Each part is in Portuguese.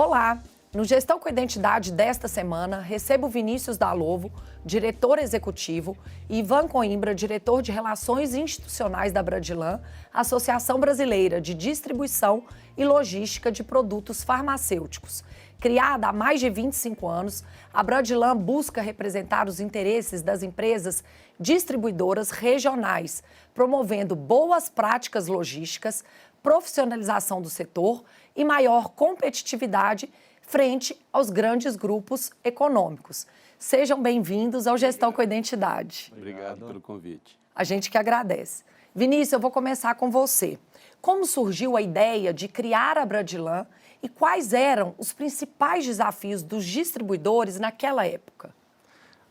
Olá! No Gestão com Identidade desta semana, recebo Vinícius Dalovo, diretor executivo, e Ivan Coimbra, diretor de Relações Institucionais da Bradilan, Associação Brasileira de Distribuição e Logística de Produtos Farmacêuticos. Criada há mais de 25 anos, a Bradilan busca representar os interesses das empresas distribuidoras regionais, promovendo boas práticas logísticas, profissionalização do setor e maior competitividade frente aos grandes grupos econômicos. Sejam bem-vindos ao Gestão com Identidade. Obrigado pelo convite. A gente que agradece. Vinícius, eu vou começar com você. Como surgiu a ideia de criar a Bradilan e quais eram os principais desafios dos distribuidores naquela época?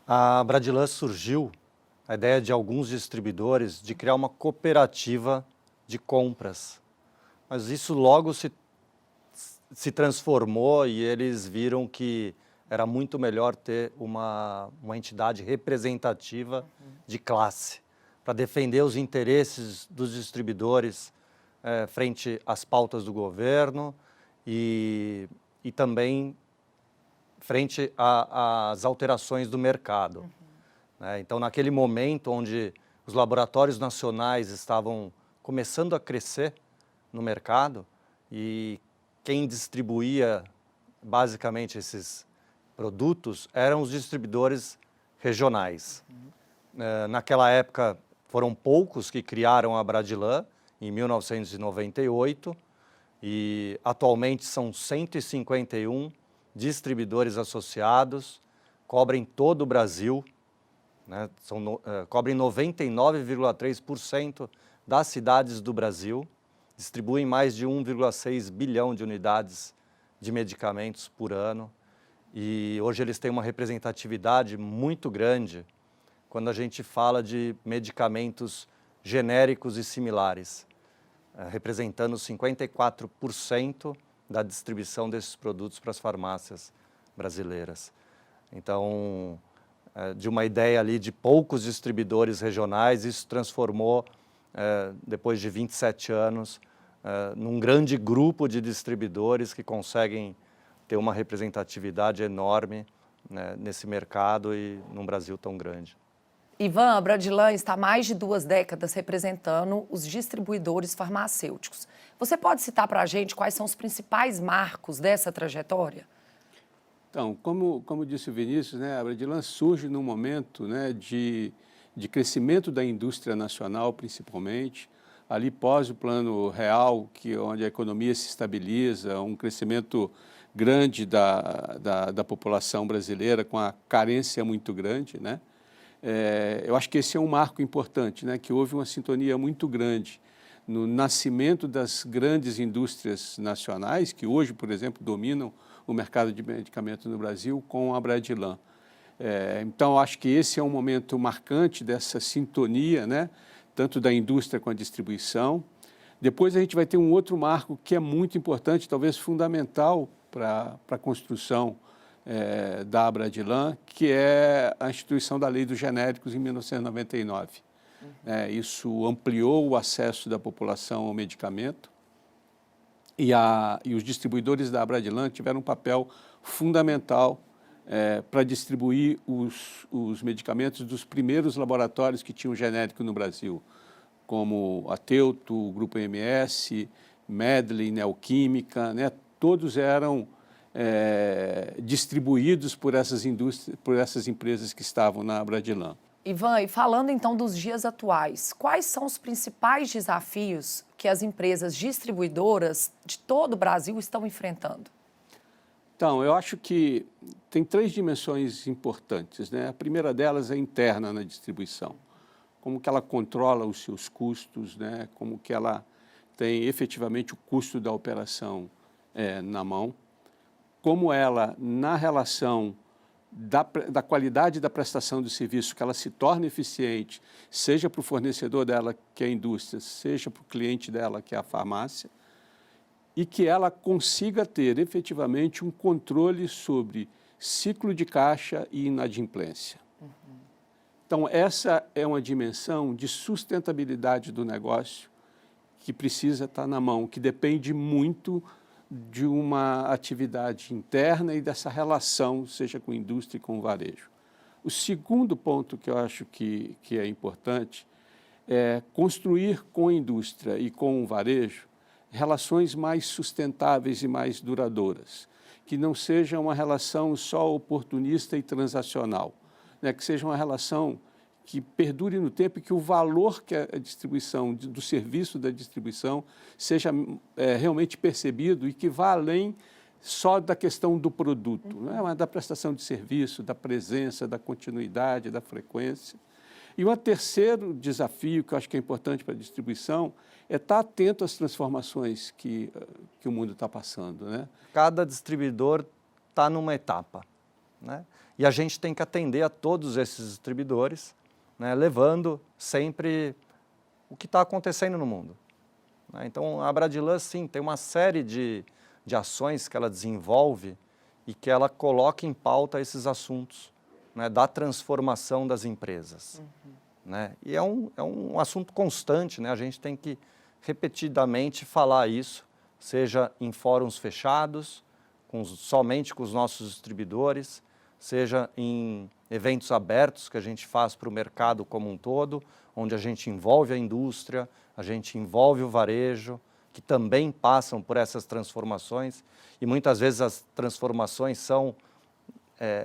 A Bradilan surgiu a ideia de alguns distribuidores de criar uma cooperativa de compras. Mas isso logo se transformou e eles viram que era muito melhor ter uma entidade representativa de classe para defender os interesses dos distribuidores frente às pautas do governo e também frente às alterações do mercado. Então, naquele momento onde os laboratórios nacionais estavam começando a crescer no mercado e quem distribuía basicamente esses produtos eram os distribuidores regionais. Naquela época foram poucos que criaram a Bradilan, em 1998, e atualmente são 151 distribuidores associados, cobrem todo o Brasil, cobrem 99,3% das cidades do Brasil, distribuem mais de 1,6 bilhão de unidades de medicamentos por ano e hoje eles têm uma representatividade muito grande quando a gente fala de medicamentos genéricos e similares, representando 54% da distribuição desses produtos para as farmácias brasileiras. Então, de uma ideia ali de poucos distribuidores regionais, isso transformou, depois de 27 anos, num grande grupo de distribuidores que conseguem ter uma representatividade enorme, né, nesse mercado e num Brasil tão grande. Ivan, a Bradilan está há mais de 2 décadas representando os distribuidores farmacêuticos. Você pode citar para a gente quais são os principais marcos dessa trajetória? Então, como disse o Vinícius, né, a Bradilan surge num momento, né, de crescimento da indústria nacional, principalmente, ali pós o Plano Real, onde a economia se estabiliza, um crescimento grande da população brasileira, com a carência muito grande, né? Eu acho que esse é um marco importante, né? Que houve uma sintonia muito grande no nascimento das grandes indústrias nacionais, que hoje, por exemplo, dominam o mercado de medicamentos no Brasil, com a Bradilan. Então, acho que esse é um momento marcante dessa sintonia, né? Tanto da indústria com a distribuição. Depois a gente vai ter um outro marco que é muito importante, talvez fundamental para a construção da Bradilan, que é a instituição da Lei dos Genéricos em 1999. Isso ampliou o acesso da população ao medicamento e os distribuidores da Bradilan tiveram um papel fundamental para distribuir os medicamentos dos primeiros laboratórios que tinham genérico no Brasil, como a Teuto, o Grupo MS, Medley, Neoquímica, né? Todos eram distribuídos por essas indústrias, por essas empresas que estavam na Bradilan. Ivan, e falando então dos dias atuais, quais são os principais desafios que as empresas distribuidoras de todo o Brasil estão enfrentando? Então, eu acho que tem 3 dimensões importantes, né? A primeira delas é interna na distribuição. Como que ela controla os seus custos, né? Como que ela tem efetivamente o custo da operação na mão. Como ela, na relação da qualidade da prestação do serviço, que ela se torne eficiente, seja para o fornecedor dela, que é a indústria, seja para o cliente dela, que é a farmácia, e que ela consiga ter efetivamente um controle sobre ciclo de caixa e inadimplência. Então, essa é uma dimensão de sustentabilidade do negócio que precisa estar na mão, que depende muito de uma atividade interna e dessa relação, seja com a indústria e com o varejo. O segundo ponto que eu acho que é importante é construir com a indústria e com o varejo relações mais sustentáveis e mais duradouras, que não seja uma relação só oportunista e transacional, né? Que seja uma relação que perdure no tempo e que o valor que a distribuição, do serviço da distribuição, seja realmente percebido e que vá além só da questão do produto, né? Mas da prestação de serviço, da presença, da continuidade, da frequência. E um terceiro desafio que eu acho que é importante para a distribuição é estar atento às transformações que o mundo está passando, né? Cada distribuidor está numa etapa, né? E a gente tem que atender a todos esses distribuidores, né, levando sempre o que está acontecendo no mundo, né? Então, a Bradilan, sim, tem uma série de ações que ela desenvolve e que ela coloca em pauta esses assuntos, né, da transformação das empresas. Né? E é um assunto constante, né? A gente tem que repetidamente falar isso, seja em fóruns fechados, somente com os nossos distribuidores, seja em eventos abertos que a gente faz para o mercado como um todo, onde a gente envolve a indústria, a gente envolve o varejo, que também passam por essas transformações, e muitas vezes as transformações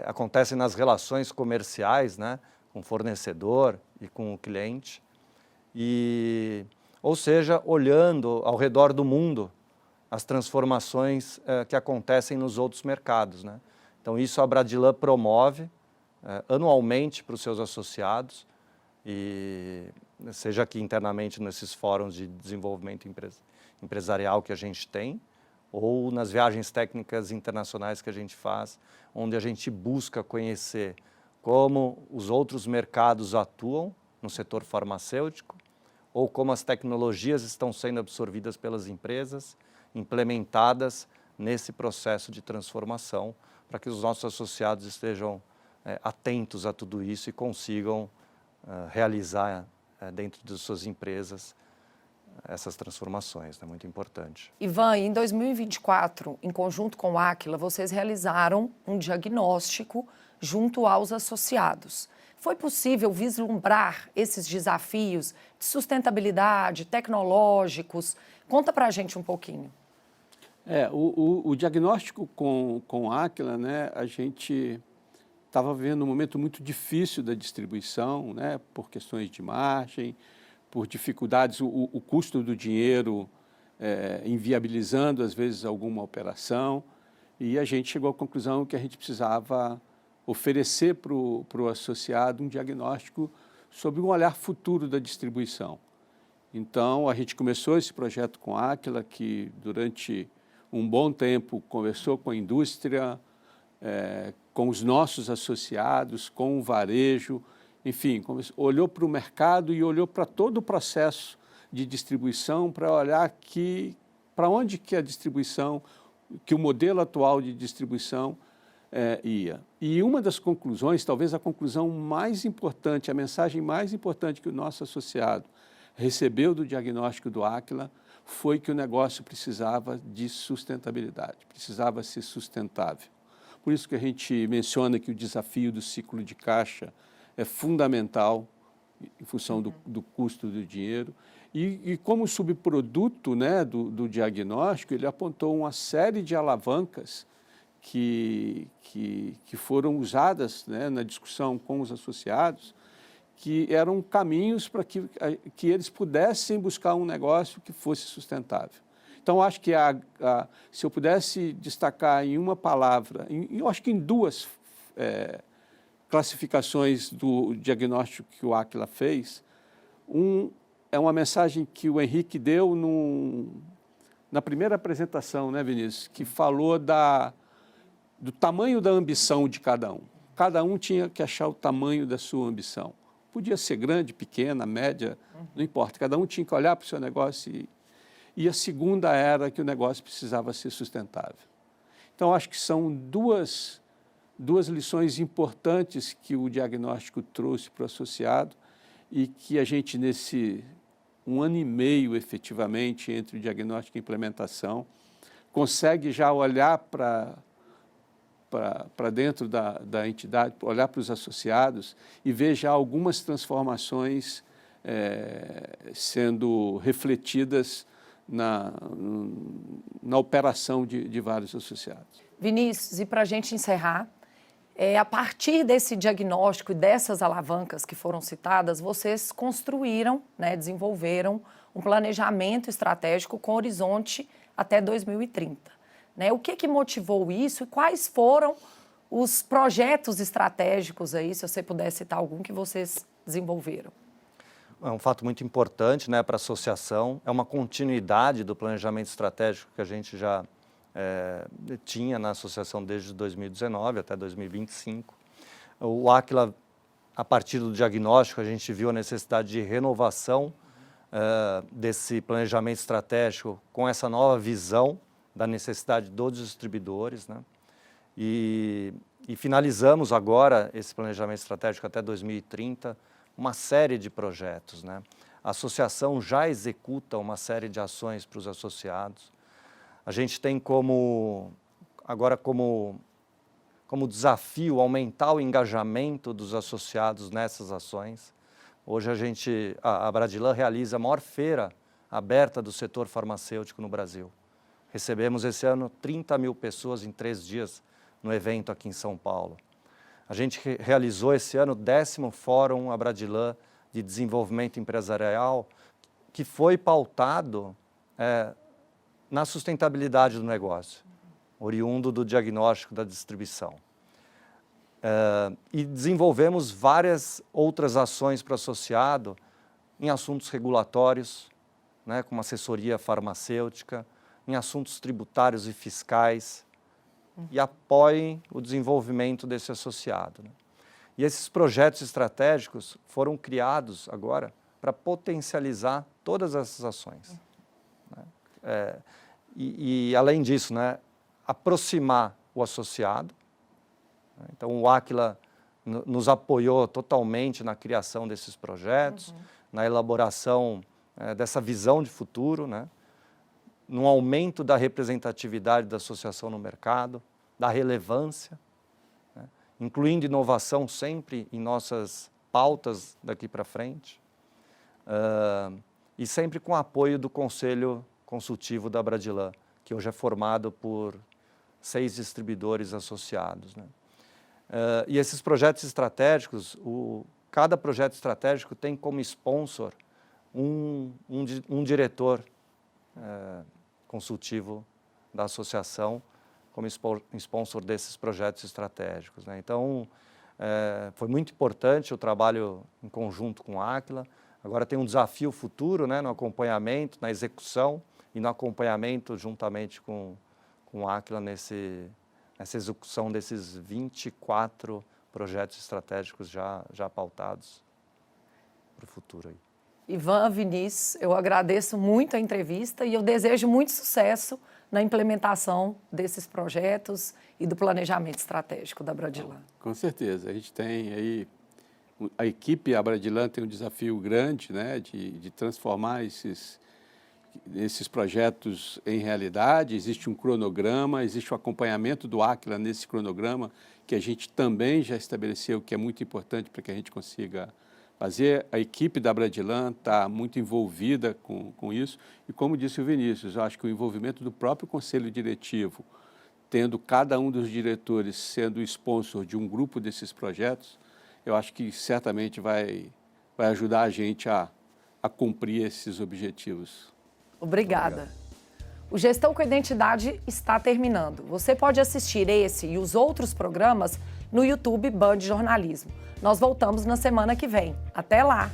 acontecem nas relações comerciais, né, com o fornecedor e com o cliente, ou seja, olhando ao redor do mundo as transformações que acontecem nos outros mercados, né? Então, isso a Bradilan promove anualmente para os seus associados, e seja aqui internamente nesses fóruns de desenvolvimento empresarial que a gente tem, ou nas viagens técnicas internacionais que a gente faz, onde a gente busca conhecer como os outros mercados atuam no setor farmacêutico, ou como as tecnologias estão sendo absorvidas pelas empresas, implementadas nesse processo de transformação, para que os nossos associados estejam atentos a tudo isso e consigam realizar dentro de suas empresas essas transformações, é muito importante. Ivan, em 2024, em conjunto com o Aquila, vocês realizaram um diagnóstico junto aos associados. Foi possível vislumbrar esses desafios de sustentabilidade, tecnológicos? Conta para a gente um pouquinho. O diagnóstico com o Aquila, né, a gente estava vivendo um momento muito difícil da distribuição, né, por questões de margem, por dificuldades, o custo do dinheiro inviabilizando, às vezes, alguma operação, e a gente chegou à conclusão que a gente precisava oferecer para o associado um diagnóstico sobre um olhar futuro da distribuição. Então, a gente começou esse projeto com a Aquila, que durante um bom tempo conversou com a indústria, com os nossos associados, com o varejo, enfim, olhou para o mercado e olhou para todo o processo de distribuição para olhar para onde que a distribuição, que o modelo atual de distribuição ia. E uma das conclusões, talvez a conclusão mais importante, a mensagem mais importante que o nosso associado recebeu do diagnóstico do Aquila foi que o negócio precisava de sustentabilidade, precisava ser sustentável. Por isso que a gente menciona que o desafio do ciclo de caixa é fundamental em função do custo do dinheiro. E como subproduto, né, do diagnóstico, ele apontou uma série de alavancas que foram usadas, né, na discussão com os associados, que eram caminhos para que eles pudessem buscar um negócio que fosse sustentável. Então, acho que se eu pudesse destacar em uma palavra, eu acho que em duas classificações do diagnóstico que o Aquila fez, é uma mensagem que o Henrique deu na primeira apresentação, né, Vinícius, que falou do tamanho da ambição de cada um. Cada um tinha que achar o tamanho da sua ambição. Podia ser grande, pequena, média, não importa. Cada um tinha que olhar para o seu negócio e a segunda era que o negócio precisava ser sustentável. Então, acho que são duas lições importantes que o diagnóstico trouxe para o associado e que a gente, nesse 1 ano e meio, efetivamente, entre o diagnóstico e a implementação, consegue já olhar para dentro da entidade, olhar para os associados e ver já algumas transformações sendo refletidas na operação de vários associados. Vinícius, e para a gente encerrar, a partir desse diagnóstico e dessas alavancas que foram citadas, vocês construíram, né, desenvolveram um planejamento estratégico com horizonte até 2030. Né? O que motivou isso e quais foram os projetos estratégicos aí, se você puder citar algum, que vocês desenvolveram? É um fato muito importante, né, para a associação, é uma continuidade do planejamento estratégico que a gente já tinha na associação desde 2019 até 2025. O Áquila, a partir do diagnóstico, a gente viu a necessidade de renovação desse planejamento estratégico com essa nova visão da necessidade dos distribuidores, né? E finalizamos agora esse planejamento estratégico até 2030, uma série de projetos, né? A associação já executa uma série de ações para os associados. A gente tem agora como desafio aumentar o engajamento dos associados nessas ações. Hoje a Bradilan realiza a maior feira aberta do setor farmacêutico no Brasil. Recebemos esse ano 30 mil pessoas em 3 dias no evento aqui em São Paulo. A gente realizou esse ano o 10º Fórum Bradilan de Desenvolvimento Empresarial, que foi pautado na sustentabilidade do negócio, oriundo do diagnóstico da distribuição. E desenvolvemos várias outras ações para o associado em assuntos regulatórios, né, como assessoria farmacêutica, em assuntos tributários e fiscais, e apoiem o desenvolvimento desse associado, né? E esses projetos estratégicos foram criados agora para potencializar todas essas ações, né? E além disso, né, aproximar o associado. Então, o Áquila nos apoiou totalmente na criação desses projetos, na elaboração dessa visão de futuro, né, no aumento da representatividade da associação no mercado, da relevância, né, incluindo inovação sempre em nossas pautas daqui para frente, e sempre com o apoio do Conselho Consultivo da Bradilan, que hoje é formado por 6 distribuidores associados, né? E esses projetos estratégicos, cada projeto estratégico tem como sponsor um diretor consultivo da associação como sponsor desses projetos estratégicos, né? Então, foi muito importante o trabalho em conjunto com a Áquila. Agora tem um desafio futuro, né, no acompanhamento, na execução e no acompanhamento juntamente com a Áquila nessa execução desses 24 projetos estratégicos já pautados para o futuro aí. Ivan, Vinícius, eu agradeço muito a entrevista e eu desejo muito sucesso na implementação desses projetos e do planejamento estratégico da Bradilan. Com certeza. A gente tem aí, a equipe Bradilan tem um desafio grande, né, de transformar esses projetos em realidade. Existe um cronograma, existe o acompanhamento do Áquila nesse cronograma, que a gente também já estabeleceu, que é muito importante para que a gente consiga fazer. A equipe da Bradilan está muito envolvida com isso, e como disse o Vinícius, eu acho que o envolvimento do próprio Conselho Diretivo, tendo cada um dos diretores sendo o sponsor de um grupo desses projetos, eu acho que certamente vai ajudar a gente a cumprir esses objetivos. Obrigada. O Gestão com Identidade está terminando. Você pode assistir esse e os outros programas no YouTube Band Jornalismo. Nós voltamos na semana que vem. Até lá!